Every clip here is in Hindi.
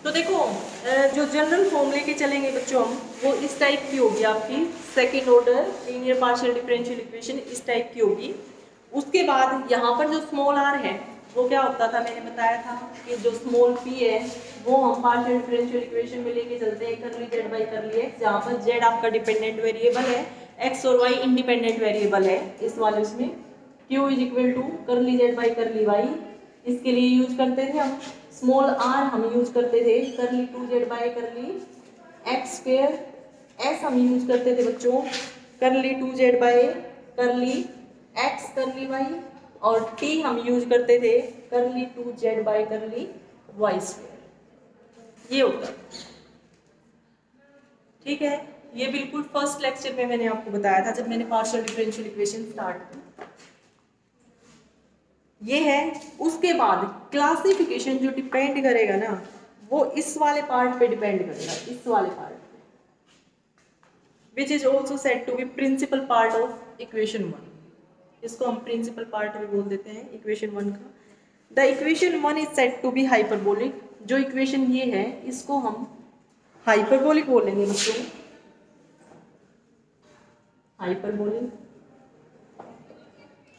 तो देखो जो जनरल फॉर्म लेके चलेंगे बच्चों हम, वो इस टाइप की होगी आपकी second order linear partial differential equation, इस टाइप की होगी। उसके बाद यहाँ पर जो स्मॉल आर है वो क्या होता था, मैंने बताया था कि जो स्मॉल पी है वो हम पार्शियल डिफरेंशियल इक्वेशन में लेके चलते हैं करली जेड बाई करली एक्स, जहाँ पर जेड आपका डिपेंडेंट वेरिएबल है, एक्स और वाई इंडिपेंडेंट वेरिएबल है। इस वाले उसमें q is equal to curly z by curly y, इसके लिए यूज करते थे हम स्मॉल आर, हम यूज करते थे curly two z by curly x square, s हम यूज करते थे बच्चों curly two z by curly x curly y, और टी हम यूज करते थे curly two z by curly y square. ये होता है, ठीक है। ये बिल्कुल फर्स्ट लेक्चर में मैंने आपको बताया था जब मैंने पार्शियल डिफरेंशियल इक्वेशन स्टार्ट की, ये है। उसके बाद क्लासिफिकेशन जो डिपेंड करेगा ना, वो इस वाले पार्ट पे डिपेंड करेगा, इस वाले पार्ट पे, which is also said to be principal part of equation one. इसको हम प्रिंसिपल पार्ट भी बोल देते हैं इक्वेशन वन का। The equation one is said to be hyperbolic. जो इक्वेशन ये है इसको हम हाइपरबोलिक बोलेंगे बच्चों, हाइपरबोलिक।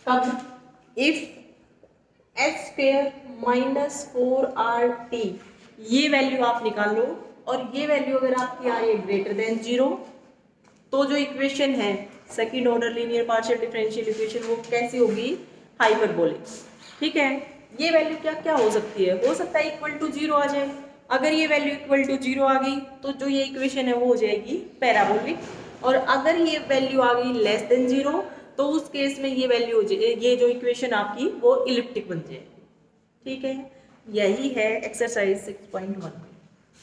कब? If x square minus 4RT, ये वैल्यू आप निकाल लो, और ये वैल्यू अगर आपकी आ रही है ग्रेटर देन 0, तो जो इक्वेशन है second order linear partial differential equation वो कैसी होगी? हाइपरबोलिक। ठीक है। ये वैल्यू क्या क्या हो सकती है? हो सकता है इक्वल टू 0 आ जाए। अगर ये वैल्यू इक्वल टू 0 आ गई तो जो ये इक्वेशन है वो हो जाएगी पैराबोलिक, और अगर ये वैल्यू आ गई लेस देन 0 तो उस केस में ये वैल्यू ये जो इक्वेशन आपकी वो इलिप्टिक बन जाएगी। ठीक है, यही है एक्सरसाइज 6.1।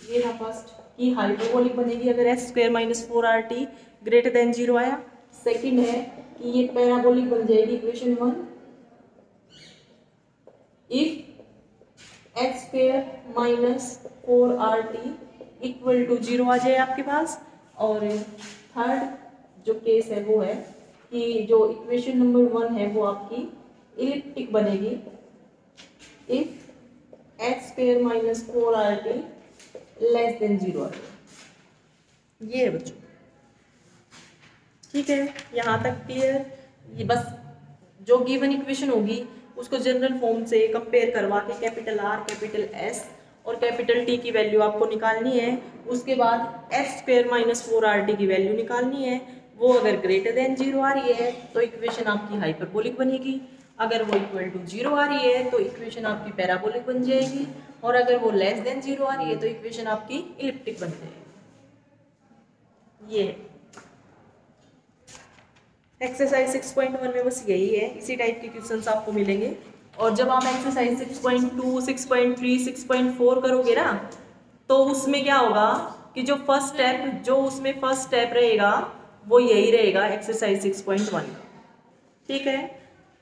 ये था फर्स्ट कि हाइपरबोलिक बनेगी अगर x square minus 4RT greater than 0 आया। सेकंड है कि ये पैराबोलिक बन जाएगी equation one if x square minus 4RT equal to 0 आ जाए आपके पास। और थर्ड जो केस है वो है कि जो इक्वेशन नंबर वन है वो आपकी इलिप्टिक बनेगी if x square minus 4RT less than 0 आ जाए। ये है बच्चों, ठीक है, यहाँ तक क्लियर। ये बस जो गिवन इक्वेशन होगी उसको जनरल फॉर्म से कंपेयर करवा के कैपिटल आर कैपिटल एस और कैपिटल टी की वैल्यू आपको निकालनी है। उसके बाद एक्स स्क्वायर माइनस 4RT की वैल्यू निकालनी है। वो अगर ग्रेटर देन 0 आ रही है तो इक्वेशन आपकी हाइपरबोलिक बनेगी, अगर वो इक्वल टू 0 आ रही है तो इक्वेशन आपकी पैराबोलिक बन जाएगी, और अगर वो लेस देन 0 आ रही है तो इक्वेशन आपकी इलिप्टिक बन जाएगी। ये एक्सरसाइज 6.1 में बस यही है, इसी टाइप के क्वेश्चंस आपको मिलेंगे। और जब आप एक्सरसाइज 6.2, 6.3, 6.4 करोगे ना, तो उसमें क्या होगा कि जो फर्स्ट स्टेप, जो उसमें फर्स्ट स्टेप रहेगा वो यही रहेगा एक्सरसाइज 6.1 का। ठीक है,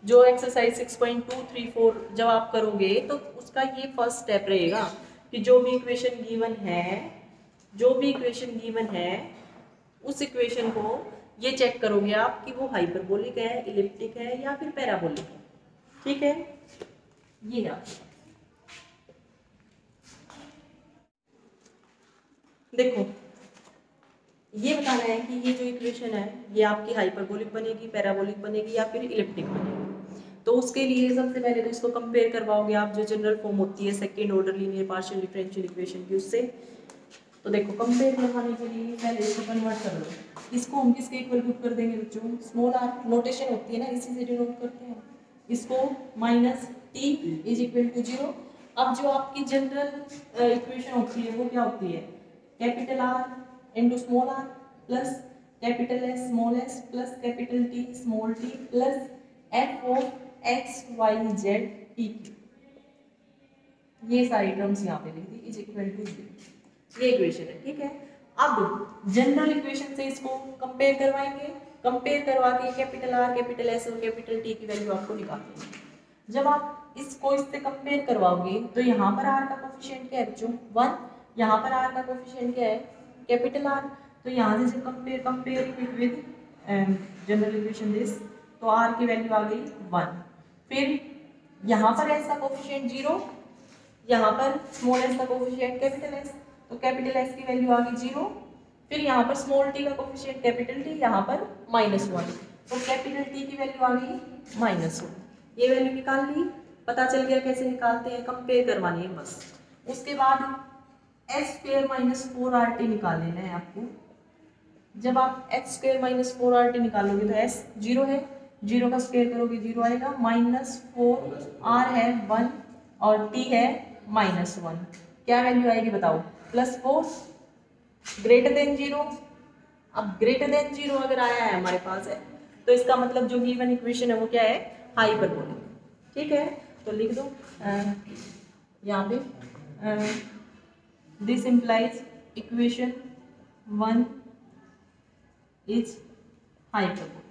जो एक्सरसाइज 6.2, 3, 4 जब आप करोगे तो उसका ये फर्स्ट स्टेप रहेगा कि जो भी इक्वेशन गिवन है, जो भी इक्वेशन गिवन है उस इक्वेशन को ये चेक करोगे आप कि वो हाइपरबोलिक है, इलिप्टिक है या फिर पैराबोलिक है। ठीक है, ये है। देखो ये बताना है कि ये जो इक्वेशन है ये आपकी हाइपरबोलिक बनेगी, पैराबोलिक बनेगी या फिर इलिप्टिक बनेगी। तो उसके लिए सबसे पहले तो इसको कंपेयर करवाओगे आप जो जनरल फॉर्म होती है second order linear partial differential equation की उससे। तो देखो कंपेयर करवाने के लिए पहले इसको कन्वर्ट कर लो। इसको हम किसके इक्वल पुट कर देंगे बच्चों? स्मॉल आर नोटेशन होती है ना, इसी से डिनोट करते हैं। इसको minus t is equal to 0। अब जो आपकी जनरल इक्वेशन होती है वो क्या होती है? Capital r into small r plus capital s small s plus capital t small t plus f of x y z t. ये सारी टर्म्स यहाँ पे लिख दी इज इक्वल टू 0। ये इक्वेशन है। ठीक है, अब जनरल इक्वेशन से इसको कंपेयर करवाएंगे। कंपेयर करवा के कैपिटल आर कैपिटल एस और कैपिटल टी की वैल्यू आपको निकालनी है। जब आप इसको इससे कंपेयर करवाओगे तो यहाँ पर आर का कोफिशिएंट क्या है बच्चों? 1। यहाँ पर आर का कोफिशिएंट क्या है? Capital are. तो यहाँ से जब compare with general equation this, तो आर की वैल्यू आ गई 1। फिर यहाँ पर एस का कोफिशिएंट 0 यहाँ पर स्मॉल एस का कोफिशिएंट कैपिटल एस, तो कैपिटल एस की वैल्यू आ गई 0। फिर यहाँ पर स्मॉल टी का कोफिशिएंट कैपिटल टी, यहाँ पर -1, तो कैपिटल टी की वैल्यू आ गई -1। ये वैल्यू निकाल ली, पता चल गया कैसे निकालते हैं, कंपेयर करवानी है बस। उसके बाद s² - 4rt निकाल लेना है आपको। जब आप x² - 4rt निकालोगे तो s 0 है, 0 का स्क्वायर करोगे 0 आएगा, -4r है 1 और t है -1, क्या वैल्यू आएगी बताओ, +4 ग्रेटर देन 0। अब ग्रेटर देन 0 अगर आया है हमारे पास है तो इसका मतलब जो गिवन इक्वेशन है वो क्या है, हाइपरबोलिक। ठीक है, तो लिख दो यहाँ पे this implies equation 1 is hyperbolic.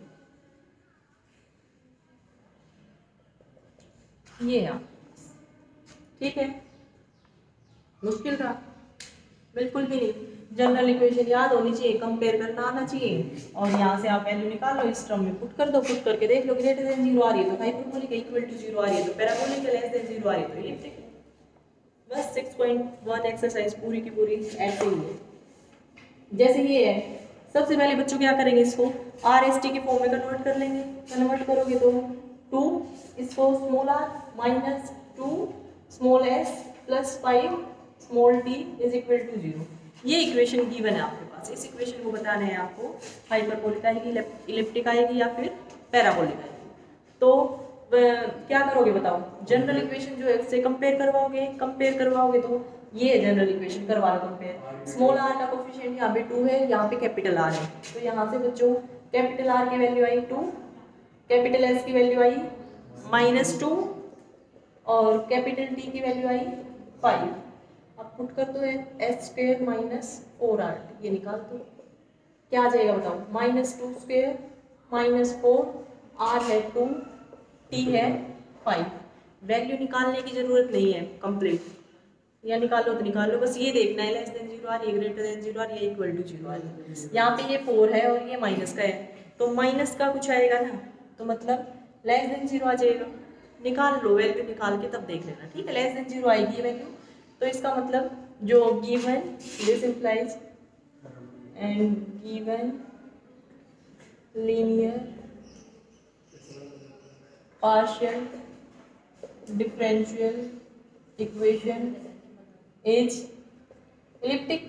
ये है, ठीक है, मुश्किल था बिल्कुल भी नहीं। जनरल इक्वेशन याद होनी चाहिए, कंपेयर करना आना चाहिए, और यहाँ से आप वैल्यू निकालो, इस टर्म में पुट कर दो, पुट करके देख लो ग्रेटर देन 0 आ रही है तो हाइपरबोलिक, इक्वल टू 0 आ रही है तो पैराबोलिक, लेस देन 0 आ रही है तो इलिप्टिक। बस 6.1 एक्सरसाइज पूरी की पूरी ऐसे ही है। जैसे ये है, सबसे पहले बच्चों क्या करेंगे, इसको RST के फॉर्म में कन्वर्ट कर लेंगे। कन्वर्ट करोगे तो 2 इसको small r -2 small s + 5 small t is equal to 0। ये इक्वेशन गिवन है आपके पास। इस इक्वेशन को बताना है आपको, हाइपरबोलिक आएगी, इलिप्टिक आएगी या फिर पैराबोलिक आएगी। तो क्या करोगे बताओ, जनरल इक्वेशन जो है उससे कंपेयर करवाओगे तो ये जनरल इक्वेशन करवा लो कंपेयर। स्मॉल r का कोफिशिएंट यहाँ पे 2 है, यहाँ पे कैपिटल R है, तो यहाँ से बच्चों कैपिटल R की वैल्यू आई 2, कैपिटल S की वैल्यू आई -2 और कैपिटल T की वैल्यू आई 5। अब पुट कर दो s² - 4rt, ये निकाल दो, क्या आ जाएगा बताओ, -2² - 4, r है 2, t है 5। वैल्यू निकालने की जरूरत नहीं है, कंप्लीट, या निकालो तो निकालो, बस ये देखना है लेस देन 0 आ रही है, ग्रेटर देन 0 आ रही है, इक्वल टू 0 आ रही है। यहाँ पे ये 4 है और ये माइनस का है, तो माइनस का कुछ आएगा ना, तो मतलब लेस देन 0 आ जाएगा। निकाल लो, वैल्यू निकाल के तब देख लेना, ठीक है, लेस देन 0 आएगी ये वैल्यू, तो इसका मतलब जो given this implies and given linear partial differential equation is elliptic.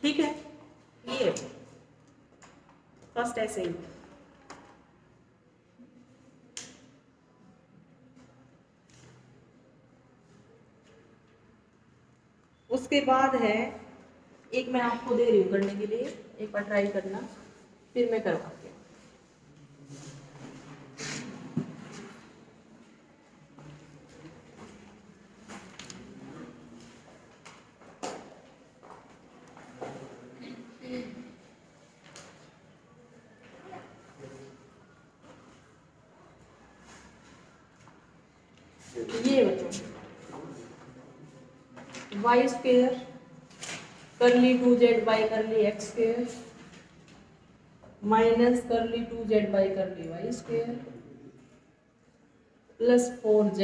ठीक है, ये फर्स्ट ऐसे ही। उसके बाद है एक, मैं आपको दे रही हूँ करने के लिए, एक बार ट्राई करना, फिर मैं करवाती हूँ। ये बच्चों y² करली 2z बाई करली x² माइनस करली 2z बाई करली y² plus 4z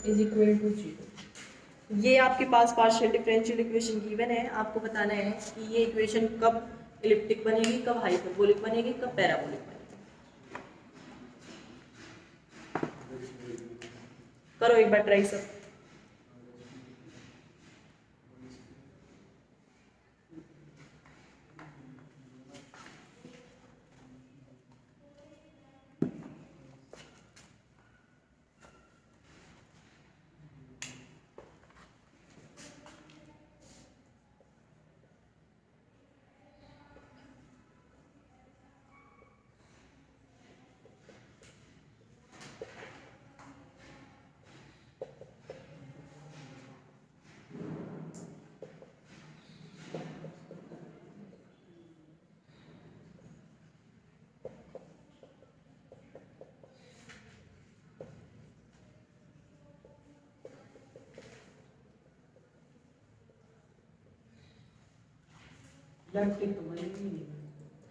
is equal to 0। ये आपके पास पार्शियल डिफरेंशियल इक्वेशन गिवन है, आपको बताना है कि ये इक्वेशन कब इलिप्टिक बनेगी, कब हाइपरबोलिक बनेगी, कब पैराबोलिक बनेगी। करो एक बार ट्राई सब।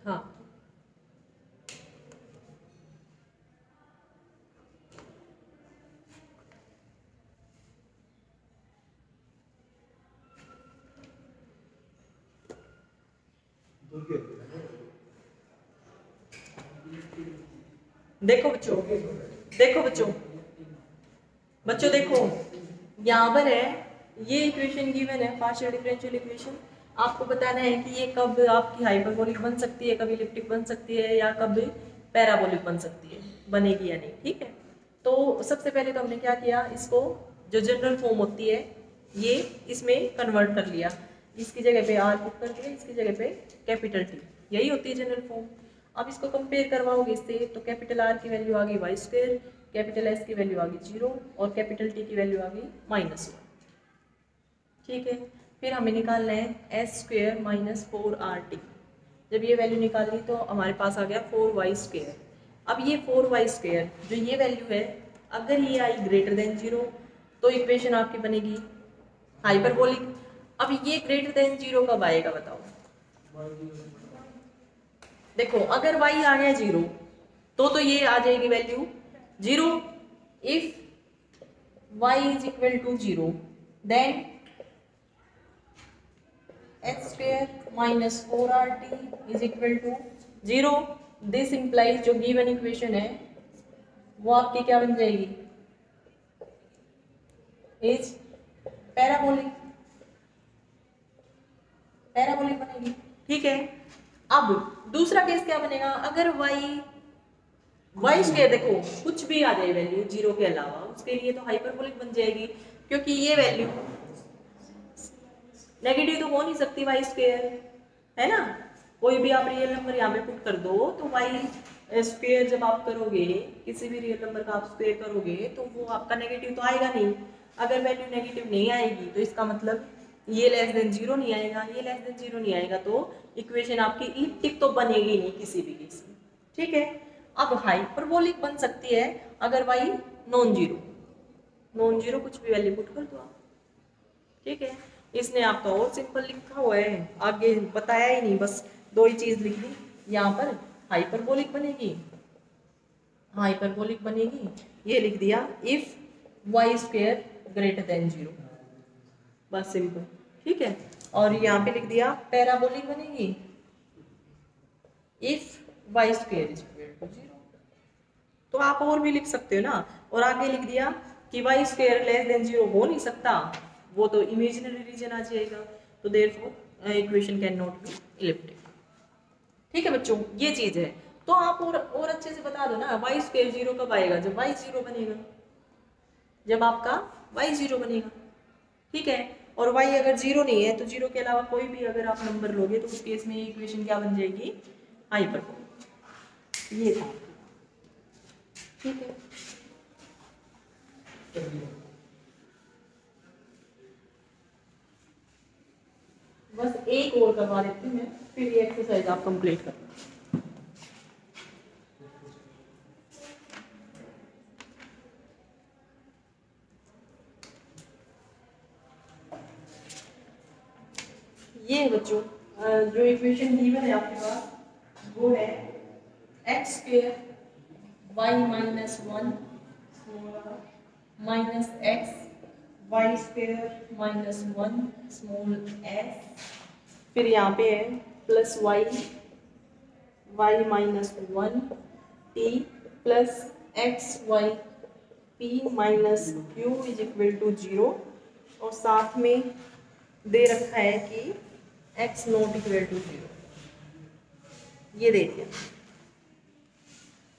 हाँ, देखो बच्चों, देखो बच्चों, बच्चों देखो, यहाँ पर है ये इक्वेशन गिवन है, पार्शियल डिफरेंशियल इक्वेशन। आपको बताना है कि ये कब आपकी हाइपरबोलिक बन सकती है, कब इलिप्टिक बन सकती है, या कब पैराबोलिक बन सकती है, बनेगी या नहीं। ठीक है, तो सबसे पहले तो हमने क्या किया, इसको जो जनरल फॉर्म होती है ये इसमें कन्वर्ट कर लिया। इसकी जगह पे आर पुट कर दिया, इसकी जगह पे कैपिटल टी, यही होती है जनरल फॉर्म। अब इसको कंपेयर करवाओगे इससे, तो कैपिटल आर की वैल्यू आ गई वाई स्क्वायर, कैपिटल एस की वैल्यू आ गई 0 और कैपिटल टी की वैल्यू आ गई -1। ठीक है, फिर हमें निकालना है एस स्क्वायर माइनस 4RT। जब ये वैल्यू निकाल ली तो हमारे पास आ गया 4y स्क्वायर। अब ये 4y स्क्वायर जो ये वैल्यू है, अगर ये आई ग्रेटर देन 0 तो इक्वेशन आपकी बनेगी हाइपरबोलिक। अब ये ग्रेटर देन 0 कब आएगा बताओ। देखो अगर y आ गया 0 तो ये आ जाएगी value 0। If y is equal to 0 then x square minus 4RT is equal to 0। This implies जो गिवन इक्वेशन है वो आपकी क्या बन जाएगी, इज पैराबोलिक, पैराबोलिक बनेगी। ठीक है, अब दूसरा केस क्या बनेगा, अगर y स्क्वायर देखो कुछ भी आ जाए वैल्यू 0 के अलावा, उसके लिए तो हाइपरबोलिक बन जाएगी, क्योंकि ये वैल्यू नेगेटिव तो हो नहीं सकती वाई स्क्वायर, है ना। कोई भी आप रियल नंबर यहाँ पे पुट कर दो तो वाई स्क्वायर जब आप करोगे, किसी भी रियल नंबर का आप स्क्वायर करोगे तो वो आपका नेगेटिव तो आएगा नहीं। अगर वैल्यू नेगेटिव नहीं आएगी तो इसका मतलब ये लेस देन 0 नहीं आएगा, ये लेस देन 0 नहीं आएगा, तो इक्वेशन आपकी इलिप्टिक तो बनेगी नहीं किसी भी केस में। ठीक है, अब हाइपरबोलिक बन सकती है अगर वाई नॉन जीरो कुछ भी वैल्यू पुट कर दो आप। ठीक है, इसने आपका और सिंपल लिखा हुआ है, आगे बताया ही नहीं, बस दो ही चीज लिख दी। यहाँ पर हाइपरबोलिक बनेगी, हाइपरबोलिक बनेगी, ये लिख दिया if y square greater than 0, बस सिंपल। ठीक है, और यहाँ पे लिख दिया पैराबोलिक बनेगी if y square is equal to 0। तो आप और भी लिख सकते हो ना, और आगे लिख दिया कि वाई स्क्वायर लेस देन 0 हो नहीं सकता, वो तो इमेजिनरी रीजन आ जाएगा, तो therefore equation can not be elliptic. ठीक है बच्चों, ये चीज है। तो आप और अच्छे से बता दो ना, वाई स्क्वायर 0 कब आएगा, जब वाई 0 बनेगा, जब आपका वाई 0 बनेगा। ठीक है, और वाई अगर 0 नहीं है तो 0 के अलावा कोई भी अगर आप नंबर लोगे तो उस केस में ये इक्वेशन क्या बन जाएगी, हाइपरबोलिक। ये था। ठीक है, बस एक और करवा देती हूँ मैं, फिर ये एक्सरसाइज आप कंप्लीट करना। ये बच्चों जो इक्वेशन गिवन है आपके पास वो है x square y minus 1 minus x y square minus 1 small s, फिर यहाँ पे है plus y y minus 1 t plus x y p minus q is equal to 0, और साथ में दे रखा है कि x नॉट इक्वल टू 0, ये दे दिया।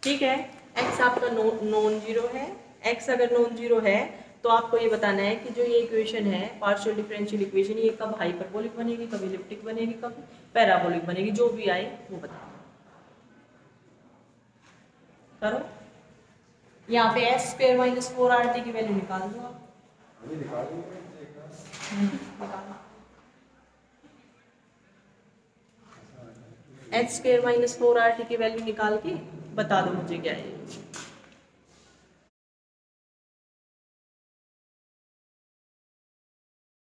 ठीक है, x आपका नॉन जीरो है। x अगर नॉन जीरो है तो आपको ये बताना है कि जो ये इक्वेशन है पार्शियल डिफरेंशियल इक्वेशन, ये कब हाइपरबोलिक बनेगी, कब इलिप्टिक बनेगी, कब पैराबोलिक बनेगी, जो भी आए वो बताओ। करो, यहाँ पे एक्स स्क्वायर माइनस 4RT की वैल्यू निकाल दो आप। एक्स स्क्वायर माइनस 4RT की वैल्यू निकाल के बता दो मुझे क्या है।